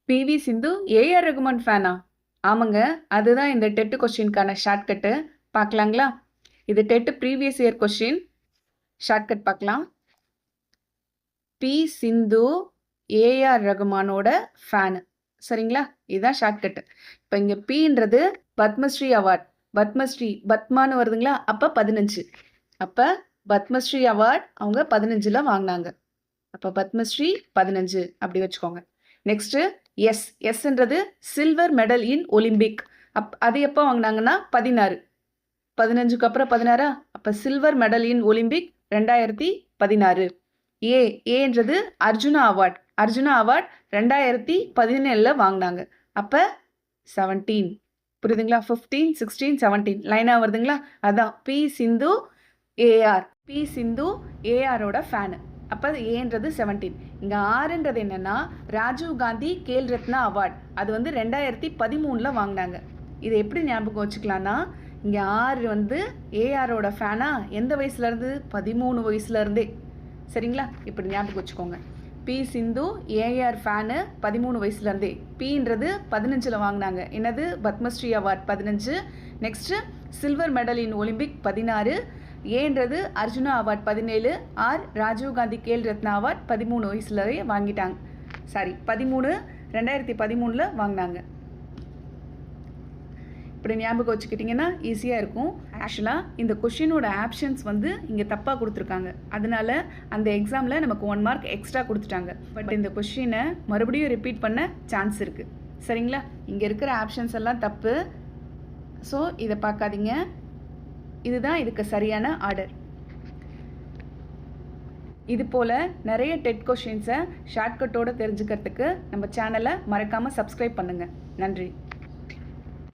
PV சிந்து AR Rahman ஃபேனா? ஆமாங்க. அதுதான் இந்த டெட் கொஸ்டினுக்கான ஷார்ட்கட்டு. பார்க்கலாங்களா? இது TET previous year question. Shortcut பார்க்கலாம். பி சிந்து ஏஆர் ரகுமானோட ஃபேனு. சரிங்களா? இதுதான் ஷார்ட்கட்டு. இப்போ இங்கே பின்றது பத்மஸ்ரீ அவார்ட். பத்மஸ்ரீ பத்மான்னு வருதுங்களா? அப்போ 15. அப்போ பத்மஸ்ரீ அவார்ட் அவங்க 15ல் வாங்கினாங்க. அப்போ பத்மஸ்ரீ 15 அப்படி வச்சுக்கோங்க. நெக்ஸ்ட்டு எஸ்ன்றது சில்வர் மெடல் இன் ஒலிம்பிக். அது எப்போ வாங்கினாங்கன்னா 16. 15க்கு அப்புறம் 16. அப்போ சில்வர் மெடல் இன் ஒலிம்பிக் 2016. ஏன்றது அர்ஜுனா அவார்ட். அர்ஜுனா அவார்ட் 2017 வாங்கினாங்க. அப்போ 17. புரியுதுங்களா? 15, 16, 17 லைனாக வருதுங்களா? அதான் பி சிந்து ஏஆர். பி சிந்து ஏஆரோட ஃபேனு. அப்போ ஏன்றது 17. இங்கே ஆறுன்றது என்னென்னா ராஜீவ் காந்தி கேல் ரத்னா அவார்ட். அது வந்து 2013 வாங்கினாங்க. இதை எப்படி ஞாபகம் வச்சுக்கலான்னா, இங்கே ஆறு வந்து ஏஆரோட ஃபேனா எந்த வயசுலேருந்து? 13 வயசுலேருந்தே. சரிங்களா? இப்படி ஞாபகம் வச்சுக்கோங்க. பி சிந்து ஏஆர் ஃபேனு 13 வயசுலேருந்தே. பின்றது 15ல் வாங்கினாங்க. என்னது? Padmashri award 15. Next silver medal in Olympic 16. ஏன்றது அர்ஜுனா அவார்ட் 17. ராஜீவ் காந்தி கேல் ரத்னா அவார்ட் 13 வயசுலவே வாங்கிட்டாங்க. 13 2013 வாங்கினாங்க. இப்படி ஞாபகம் வச்சுக்கிட்டிங்கன்னா ஈஸியாக இருக்கும். ஆக்சுவலாக இந்த கொஷினோட ஆப்ஷன்ஸ் வந்து இங்கே தப்பாக கொடுத்துருக்காங்க. அதனால அந்த எக்ஸாமில் நமக்கு 1 மார்க் எக்ஸ்ட்ரா கொடுத்துட்டாங்க. பட் இந்த கொஷினை மறுபடியும் ரிப்பீட் பண்ண சான்ஸ் இருக்குது. சரிங்களா? இங்கே இருக்கிற ஆப்ஷன்ஸ் எல்லாம் தப்பு. ஸோ இதை பார்க்காதீங்க. இதுதான் இதுக்கு சரியான ஆர்டர். இது போல் நிறைய டெட் கொஷின்ஸை ஷார்ட்கட்டோடு தெரிஞ்சுக்கிறதுக்கு நம்ம சேனலை மறக்காமல் சப்ஸ்கிரைப் பண்ணுங்கள். நன்றி.